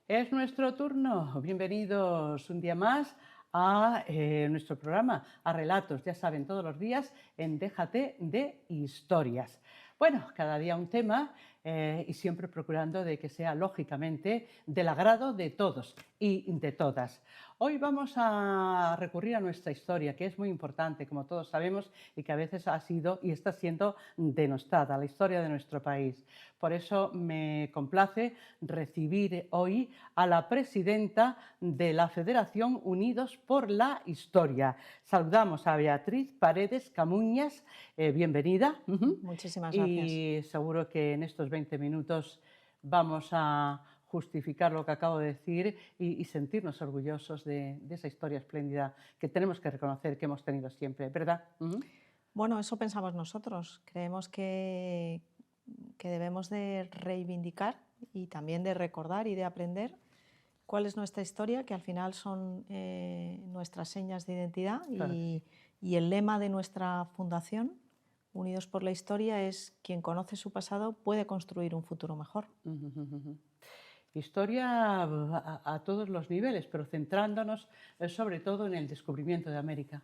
Es nuestro turno. Bienvenidos un día más a nuestro programa, a Relatos, ya saben, todos los días en Déjate de Historias. Bueno, cada día un tema y siempre procurando de que sea lógicamente del agrado de todos y de todas. Hoy vamos a recurrir a nuestra historia, que es muy importante, como todos sabemos, y que a veces ha sido y está siendo denostada, la historia de nuestro país. Por eso me complace recibir hoy a la presidenta de la Federación Unidos por la Historia. Saludamos a Beatriz Paredes Camuñas, bienvenida. Muchísimas gracias. Y seguro que en estos 20 minutos vamos a justificar lo que acabo de decir y sentirnos orgullosos de esa historia espléndida que tenemos que reconocer que hemos tenido siempre, ¿verdad? Bueno, eso pensamos nosotros. Creemos que debemos de reivindicar y también de recordar y de aprender cuál es nuestra historia, que al final son nuestras señas de identidad Claro que sí. y el lema de nuestra fundación, Unidos por la Historia, es quien conoce su pasado puede construir un futuro mejor. Historia a todos los niveles, pero centrándonos sobre todo en el descubrimiento de América.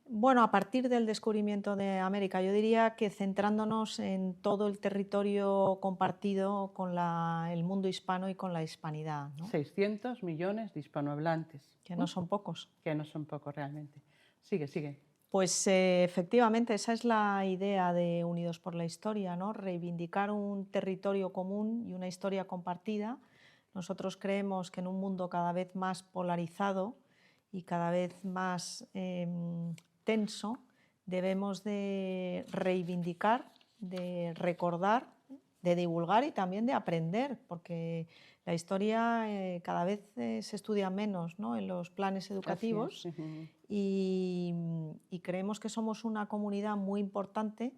Bueno, a partir del descubrimiento de América, yo diría que centrándonos en todo el territorio compartido con el mundo hispano y con la hispanidad, ¿no? 600 millones de hispanohablantes, Que no son pocos. que no son pocos realmente. Sigue, sigue. Pues efectivamente, esa es la idea de Unidos por la Historia, ¿no? Reivindicar un territorio común y una historia compartida. Nosotros creemos que en un mundo cada vez más polarizado y cada vez más tenso, debemos de reivindicar, de recordar, de divulgar y también de aprender, porque la historia cada vez se estudia menos, ¿no?, en los planes Así es. educativos y creemos que somos una comunidad muy importante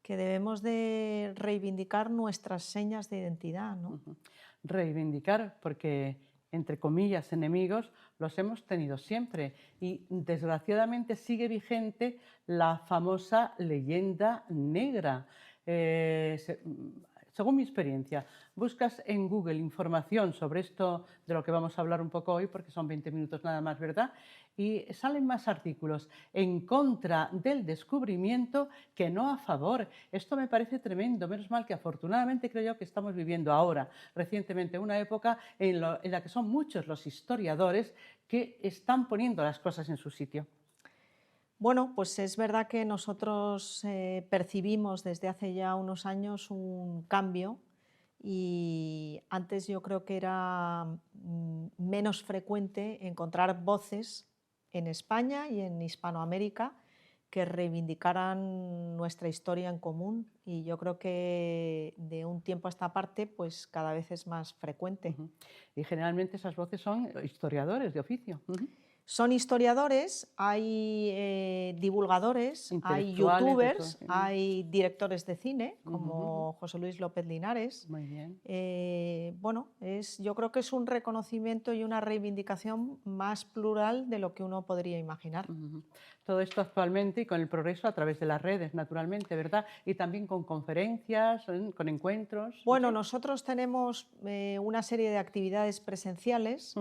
que debemos de reivindicar nuestras señas de identidad, ¿no? Reivindicar, porque entre comillas enemigos los hemos tenido siempre y desgraciadamente sigue vigente la famosa leyenda negra. Según mi experiencia, buscas en Google información sobre esto de lo que vamos a hablar un poco hoy, porque son 20 minutos nada más, ¿verdad? Y salen más artículos en contra del descubrimiento que no a favor. Esto me parece tremendo, menos mal que afortunadamente creo yo que estamos viviendo ahora, recientemente, una época en la que son muchos los historiadores que están poniendo las cosas en su sitio. Bueno, pues es verdad que nosotros percibimos desde hace ya unos años un cambio y antes yo creo que era menos frecuente encontrar voces en España y en Hispanoamérica que reivindicaran nuestra historia en común y yo creo que de un tiempo a esta parte pues cada vez es más frecuente. Y generalmente esas voces son historiadores de oficio. Son historiadores, hay divulgadores, hay Intelectuales de todo. youtubers, hay directores de cine como José Luis López Linares. Muy bien. Bueno, yo creo que es un reconocimiento y una reivindicación más plural de lo que uno podría imaginar. Todo esto actualmente y con el progreso a través de las redes, naturalmente, ¿verdad? Y también con conferencias, con encuentros. Bueno, ¿Sí? nosotros tenemos una serie de actividades presenciales.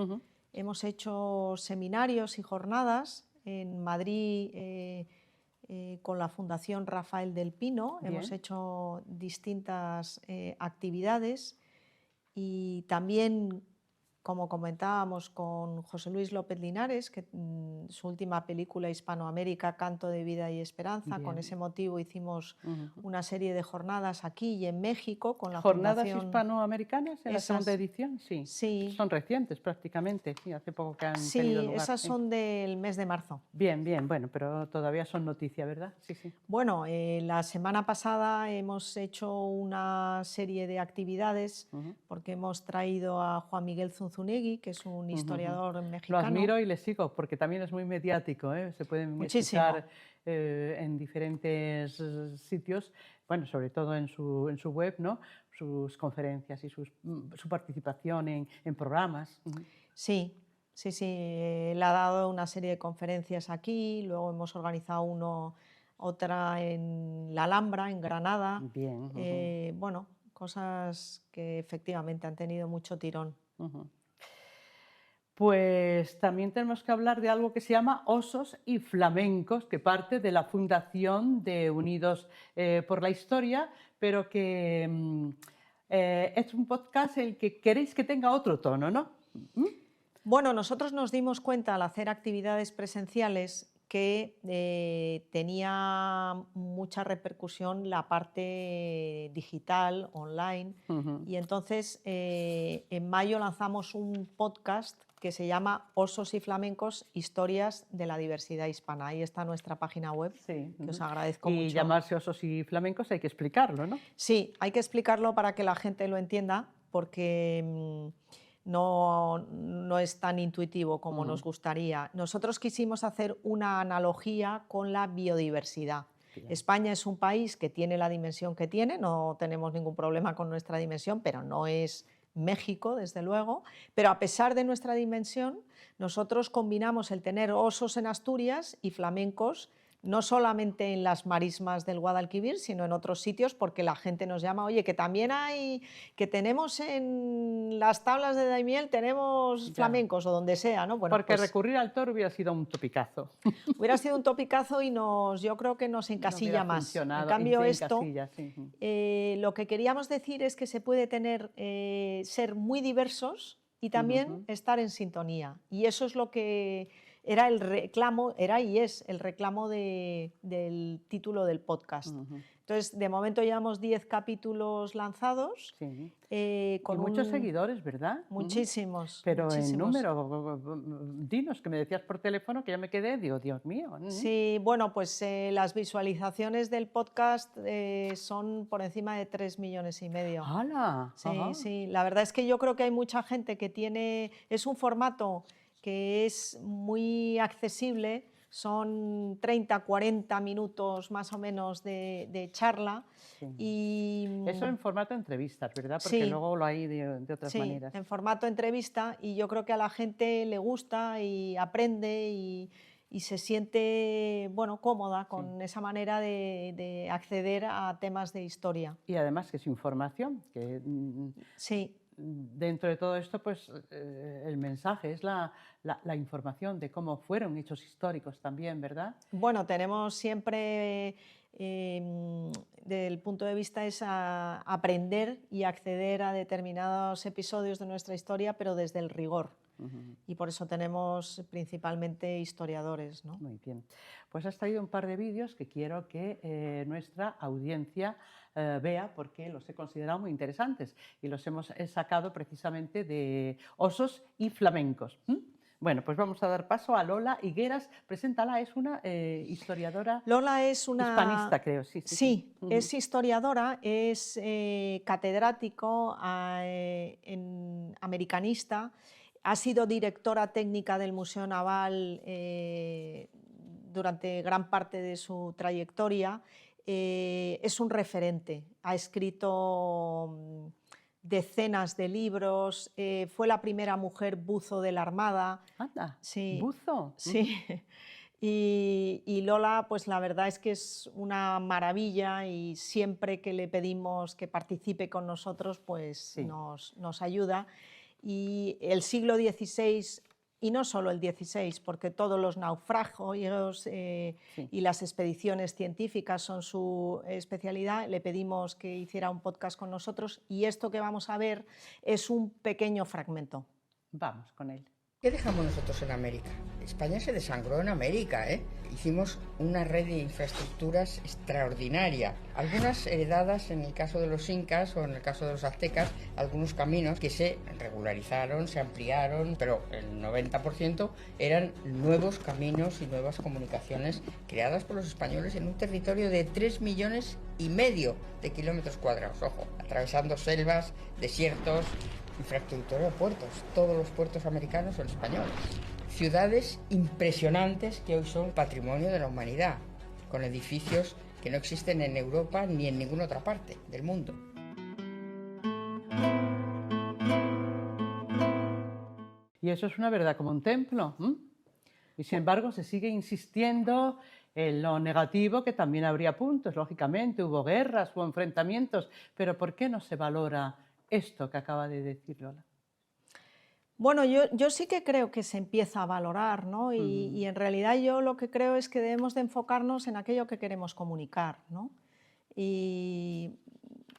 Hemos hecho seminarios y jornadas en Madrid con la Fundación Rafael del Pino. Bien. Hemos hecho distintas actividades y también, como comentábamos, con José Luis López Linares, que su última película Hispanoamérica, Canto de Vida y Esperanza. Bien. Con ese motivo hicimos una serie de jornadas aquí y en México con la ¿Jornadas Fundación. hispanoamericanas en la segunda Esas, edición? Sí. sí, Son recientes prácticamente, sí, hace poco que han tenido sí, lugar. esas son del mes de marzo. Bien, bien, bueno, pero todavía son noticia, ¿verdad? Sí, sí. Bueno, la semana pasada hemos hecho una serie de actividades porque hemos traído a Juan Miguel Zunzunegui, que es un historiador Lo mexicano. admiro y le sigo porque también es muy mediático, ¿eh? Se pueden Muchísimo. escuchar en diferentes sitios, bueno, sobre todo en su web, ¿no? Sus conferencias y su participación en programas. Sí, sí, sí, él ha dado una serie de conferencias aquí, luego hemos organizado otra en la Alhambra, en Granada. Bien. Bueno, cosas que efectivamente han tenido mucho tirón. Pues también tenemos que hablar de algo que se llama Osos y Flamencos, que parte de la fundación de Unidos por la Historia, pero que es un podcast el que queréis que tenga otro tono, ¿no? ¿Mm? Bueno, nosotros nos dimos cuenta al hacer actividades presenciales que tenía mucha repercusión la parte digital, online, Ujú. y entonces en mayo lanzamos un podcast que se llama Osos y Flamencos, Historias de la Diversidad Hispana. Ahí está nuestra página web, Sí. que os Ujú. agradezco Y mucho. llamarse Osos y Flamencos hay que explicarlo, ¿no? Sí, hay que explicarlo para que la gente lo entienda, porque no es tan intuitivo como nos Ujú. gustaría. Nosotros quisimos hacer una analogía con la biodiversidad. Bien. España es un país que tiene la dimensión que tiene, no tenemos ningún problema con nuestra dimensión, pero no es México, desde luego. Pero a pesar de nuestra dimensión, nosotros combinamos el tener osos en Asturias y flamencos no solamente en las marismas del Guadalquivir, sino en otros sitios, porque la gente nos llama, oye, que también hay, que tenemos en las tablas de Daimiel, tenemos Ya. flamencos o donde sea, ¿no? Bueno, Porque pues recurrir al toro hubiera sido un topicazo. hubiera sido un topicazo y yo creo que nos No hubiera encasilla más. En funcionado cambio, en esto, casillas, sí. Ujú. lo que queríamos decir es que se puede tener, ser muy diversos y también Ujú. estar en sintonía. Y eso es lo que era el reclamo, era y es el reclamo del título del podcast. Ujú. Entonces, de momento llevamos 10 capítulos lanzados, Sí. Y con muchos seguidores, ¿verdad? Ujú. muchísimos, Pero en muchísimos. número, dinos, que me decías por teléfono que ya me quedé, digo, Dios mío. Sí, bueno, pues las visualizaciones del podcast son por encima de 3,5 millones. ¡Hala! Sí, Ajá. sí, la verdad es que yo creo que hay mucha gente que es un formato que es muy accesible, son 30, 40 minutos más o menos de charla Sí. y Eso en formato entrevistas, ¿verdad? Porque sí, luego lo hay de otras sí, maneras. en formato entrevista, y yo creo que a la gente le gusta y aprende y se siente, bueno, cómoda Sí. con esa manera de acceder a temas de historia. Y además que es información, que Sí. dentro de todo esto, pues el mensaje es la información de cómo fueron hechos históricos también, ¿verdad? Bueno, tenemos siempre, del punto de vista es aprender y acceder a determinados episodios de nuestra historia, pero desde el rigor. Ujú. Y por eso tenemos principalmente historiadores, ¿no? Muy bien. Pues has traído un par de vídeos que quiero que nuestra audiencia vea porque los he considerado muy interesantes y los hemos sacado precisamente de Osos y Flamencos. Bueno, pues vamos a dar paso a Lola Higueras. Preséntala, es una historiadora Lola es hispanista, creo. Sí, sí, sí. Sí, es historiadora, es catedrático americanista, ha sido directora técnica del Museo Naval durante gran parte de su trayectoria, es un referente, ha escrito decenas de libros, fue la primera mujer buzo de la Armada. Anda, Sí, buzo. sí. Y Lola, pues la verdad es que es una maravilla y siempre que le pedimos que participe con nosotros, pues Sí. nos ayuda. Y el siglo XVI, y no solo el XVI, porque todos los naufragios Sí. y las expediciones científicas son su especialidad, le pedimos que hiciera un podcast con nosotros y esto que vamos a ver es un pequeño fragmento. Vamos con él. ¿Qué dejamos nosotros en América? España se desangró en América, ¿eh? Hicimos una red de infraestructuras extraordinaria, algunas heredadas en el caso de los incas o en el caso de los aztecas, algunos caminos que se regularizaron, se ampliaron, pero el 90% eran nuevos caminos y nuevas comunicaciones creadas por los españoles en un territorio de 3,5 millones de kilómetros cuadrados, ojo, atravesando selvas, desiertos, infraestructura de puertos. Todos los puertos americanos son españoles. Ciudades impresionantes que hoy son patrimonio de la humanidad, con edificios que no existen en Europa ni en ninguna otra parte del mundo. Y eso es una verdad como un templo. Y sin embargo se sigue insistiendo en lo negativo, que también habría puntos, lógicamente, hubo guerras, hubo enfrentamientos, pero ¿por qué no se valora esto que acaba de decir Lola? Bueno, yo sí que creo que se empieza a valorar, ¿no? Y en realidad yo lo que creo es que debemos de enfocarnos en aquello que queremos comunicar, ¿no? Y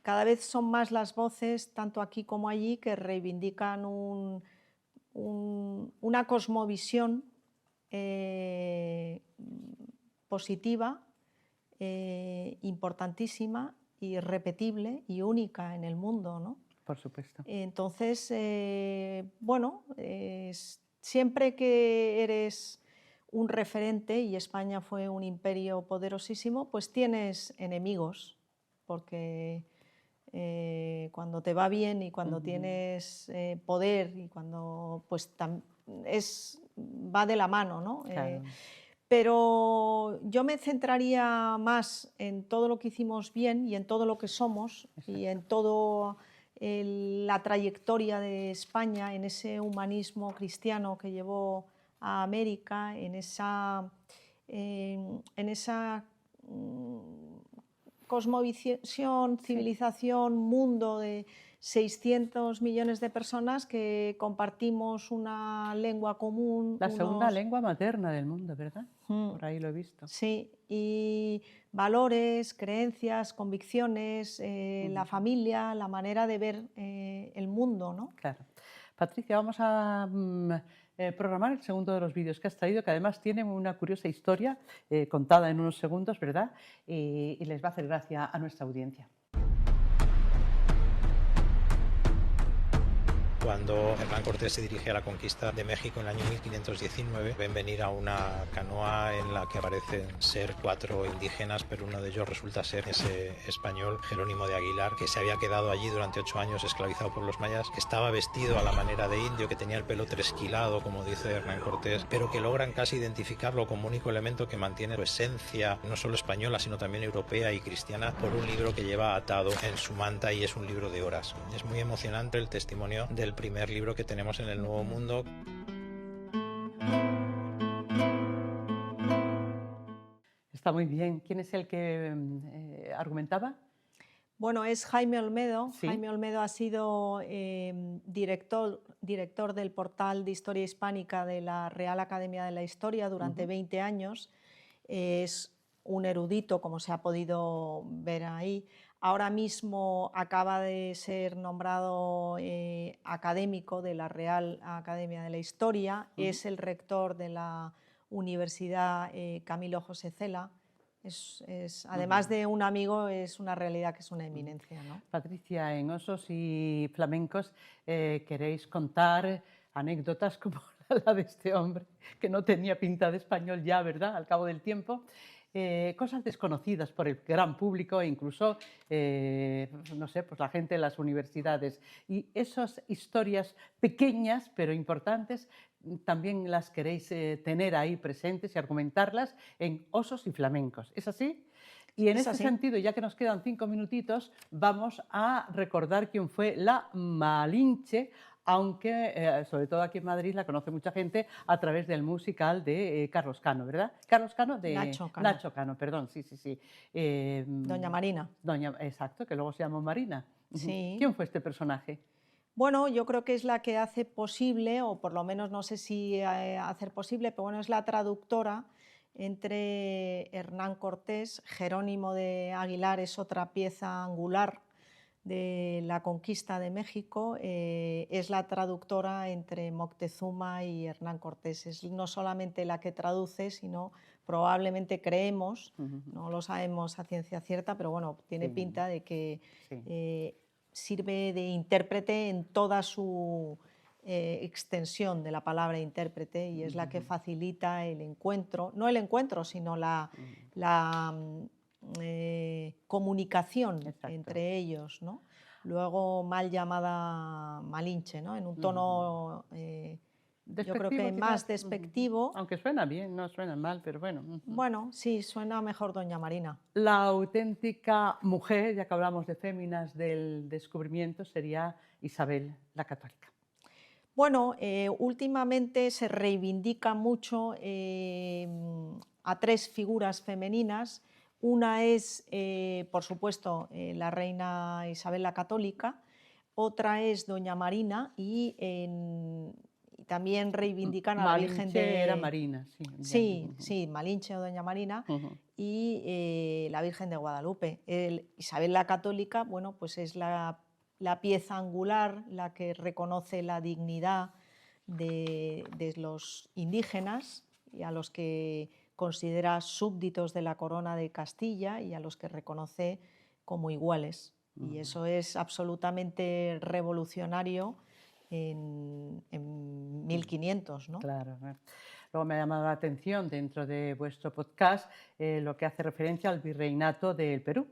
cada vez son más las voces, tanto aquí como allí, que reivindican una cosmovisión positiva, importantísima y repetible y única en el mundo, ¿no? Por supuesto. Entonces, bueno, siempre que eres un referente, y España fue un imperio poderosísimo, pues tienes enemigos, porque cuando te va bien y cuando tienes poder y cuando pues va de la mano, ¿no? Claro. Pero yo me centraría más en todo lo que hicimos bien y en todo lo que somos y en todo la trayectoria de España, en ese humanismo cristiano que llevó a América, en esa cosmovisión, civilización, mundo de 600 millones de personas que compartimos una lengua común. La segunda lengua materna del mundo, ¿verdad? Mm. Por ahí lo he visto. Sí, y valores, creencias, convicciones, la familia, la manera de ver el mundo, ¿no? Claro. Patricia, vamos a programar el segundo de los vídeos que has traído, que además tiene una curiosa historia contada en unos segundos, ¿verdad? Y les va a hacer gracia a nuestra audiencia. Cuando Hernán Cortés se dirige a la conquista de México en el año 1519, ven venir a una canoa en la que aparecen ser 4 indígenas, pero uno de ellos resulta ser ese español Jerónimo de Aguilar, que se había quedado allí durante 8 años esclavizado por los mayas, que estaba vestido a la manera de indio, que tenía el pelo tresquilado, como dice Hernán Cortés, pero que logran casi identificarlo como único elemento que mantiene su esencia, no solo española, sino también europea y cristiana, por un libro que lleva atado en su manta, y es un libro de horas. Es muy emocionante el testimonio del primer libro que tenemos en el Nuevo Mundo. Está muy bien. ¿Quién es el que argumentaba? Bueno, es Jaime Olmedo. Sí. Jaime Olmedo ha sido director del portal de Historia Hispánica de la Real Academia de la Historia durante 20 años. Es un erudito, como se ha podido ver ahí. Ahora mismo acaba de ser nombrado académico de la Real Academia de la Historia. Es el rector de la Universidad Camilo José Cela. Además de un amigo, es una realidad que es una eminencia, ¿no? Patricia, en Osos y Flamencos queréis contar anécdotas como la de este hombre, que no tenía pinta de español ya, ¿verdad?, al cabo del tiempo. Cosas desconocidas por el gran público e incluso, no sé, pues la gente de las universidades. Y esas historias pequeñas pero importantes también las queréis tener ahí presentes y argumentarlas en Osos y Flamencos. ¿Es así? Y en Es este así. sentido, ya que nos quedan 5 minutitos, vamos a recordar quién fue la Malinche, aunque sobre todo aquí en Madrid la conoce mucha gente a través del musical de Carlos Cano, ¿verdad? Carlos Cano de Nacho Cano. Nacho Cano, perdón, sí. Doña Marina. Exacto, que luego se llamó Marina. Sí. ¿Quién fue este personaje? Bueno, yo creo que es la que hace posible, o por lo menos no sé si hacer posible, pero bueno, es la traductora entre Hernán Cortés. Jerónimo de Aguilar es otra pieza angular de la conquista de México, es la traductora entre Moctezuma y Hernán Cortés. Es no solamente la que traduce, sino probablemente creemos, no lo sabemos a ciencia cierta, pero bueno, tiene pinta de que sirve de intérprete en toda su extensión de la palabra intérprete, y es la que facilita el encuentro, no el encuentro, sino la comunicación entre ellos, ¿no? Luego mal llamada Malinche, ¿no? En un tono yo creo que más despectivo. Aunque suena bien, no suena mal, pero bueno. Bueno, sí, suena mejor Doña Marina. La auténtica mujer, ya que hablamos de féminas del descubrimiento, sería Isabel la Católica. Bueno, últimamente se reivindica mucho a 3 figuras femeninas. Una es, por supuesto, la reina Isabel la Católica, otra es Doña Marina, y también reivindican a la Virgen Malinche era Marina, sí. Sí, sí, Malinche o Doña Marina, y la Virgen de Guadalupe. Isabel la Católica, bueno, pues es la pieza angular, la que reconoce la dignidad de los indígenas y a los que considera súbditos de la corona de Castilla y a los que reconoce como iguales. Y eso es absolutamente revolucionario en 1500, ¿no? Claro. Luego me ha llamado la atención dentro de vuestro podcast lo que hace referencia al virreinato del Perú.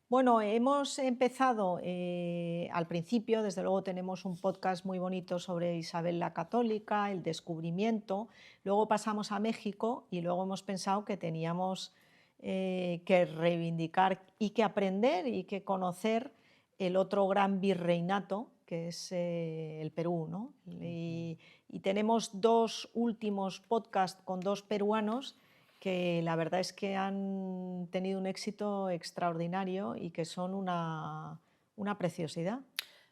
Bueno, hemos empezado al principio, desde luego tenemos un podcast muy bonito sobre Isabel la Católica, el descubrimiento, luego pasamos a México y luego hemos pensado que teníamos que reivindicar y que aprender y que conocer el otro gran virreinato, que es el Perú, ¿no? Y tenemos dos últimos podcasts con dos peruanos que la verdad es que han tenido un éxito extraordinario y que son una preciosidad.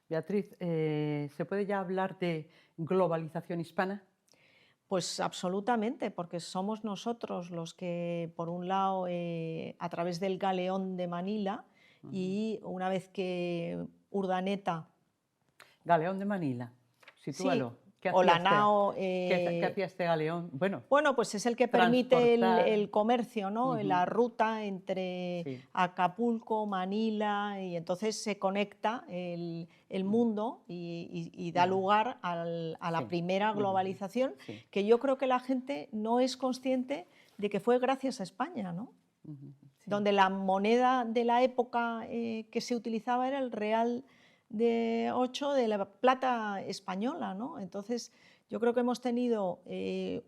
Beatriz, ¿se puede ya hablar de globalización hispana? Pues absolutamente, porque somos nosotros los que, por un lado, a través del galeón de Manila, y una vez que Urdaneta... Galeón de Manila, sitúalo. Sí, ¿Qué o hacía la nao... ¿Qué hacía este galeón? Bueno, pues es el que permite el comercio, ¿no? La ruta entre Acapulco, Manila, y entonces se conecta el mundo y da lugar a la primera globalización, que yo creo que la gente no es consciente de que fue gracias a España, ¿no? Donde la moneda de la época que se utilizaba era el real de 8 de la plata española, ¿no? Entonces yo creo que hemos tenido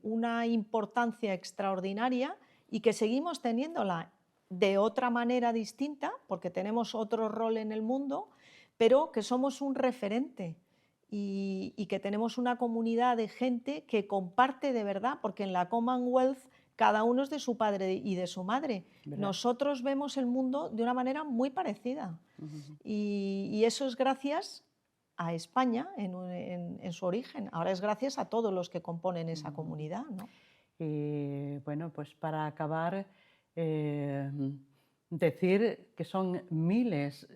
una importancia extraordinaria y que seguimos teniéndola de otra manera distinta, porque tenemos otro rol en el mundo, pero que somos un referente y que tenemos una comunidad de gente que comparte de verdad, porque en la Commonwealth cada uno es de su padre y de su madre. ¿Verdad? Nosotros vemos el mundo de una manera muy parecida y eso es gracias a España en su origen. Ahora es gracias a todos los que componen esa comunidad, ¿no? Bueno, pues para acabar, decir que son miles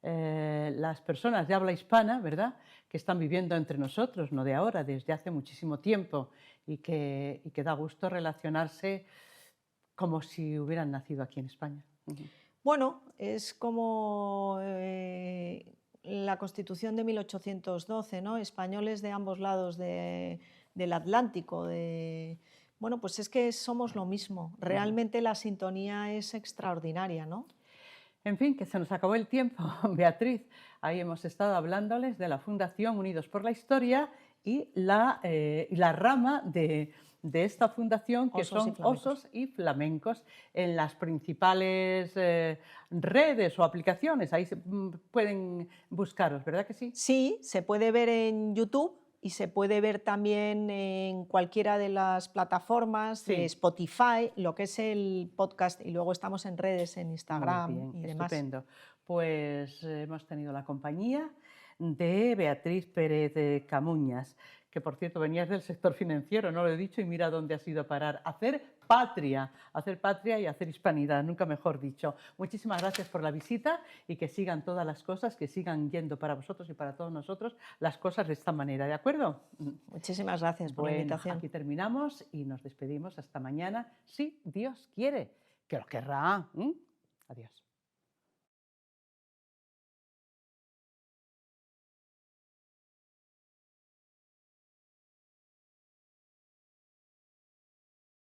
las personas de habla hispana, ¿verdad?, que están viviendo entre nosotros, no de ahora, desde hace muchísimo tiempo, y que da gusto relacionarse como si hubieran nacido aquí en España. Bueno, es como la Constitución de 1812, ¿no? Españoles de ambos lados del Atlántico. Bueno, pues es que somos lo mismo. Realmente la sintonía es extraordinaria, ¿no? En fin, que se nos acabó el tiempo, Beatriz. Ahí hemos estado hablándoles de la Fundación Unidos por la Historia y la rama de esta fundación, que son Osos y Flamencos, en las principales redes o aplicaciones. Ahí pueden buscaros, ¿verdad que sí? Sí, se puede ver en YouTube y se puede ver también en cualquiera de las plataformas, de Spotify, lo que es el podcast, y luego estamos en redes, en Instagram y demás. Estupendo. Pues hemos tenido la compañía de Beatriz Pérez de Camuñas, que por cierto venías del sector financiero, no lo he dicho, y mira dónde has ido a parar. Hacer patria y hacer hispanidad, nunca mejor dicho. Muchísimas gracias por la visita y que sigan todas las cosas, que sigan yendo para vosotros y para todos nosotros las cosas de esta manera, ¿de acuerdo? Muchísimas gracias por la invitación. Aquí terminamos y nos despedimos hasta mañana, si Dios quiere, que lo querrá. Adiós.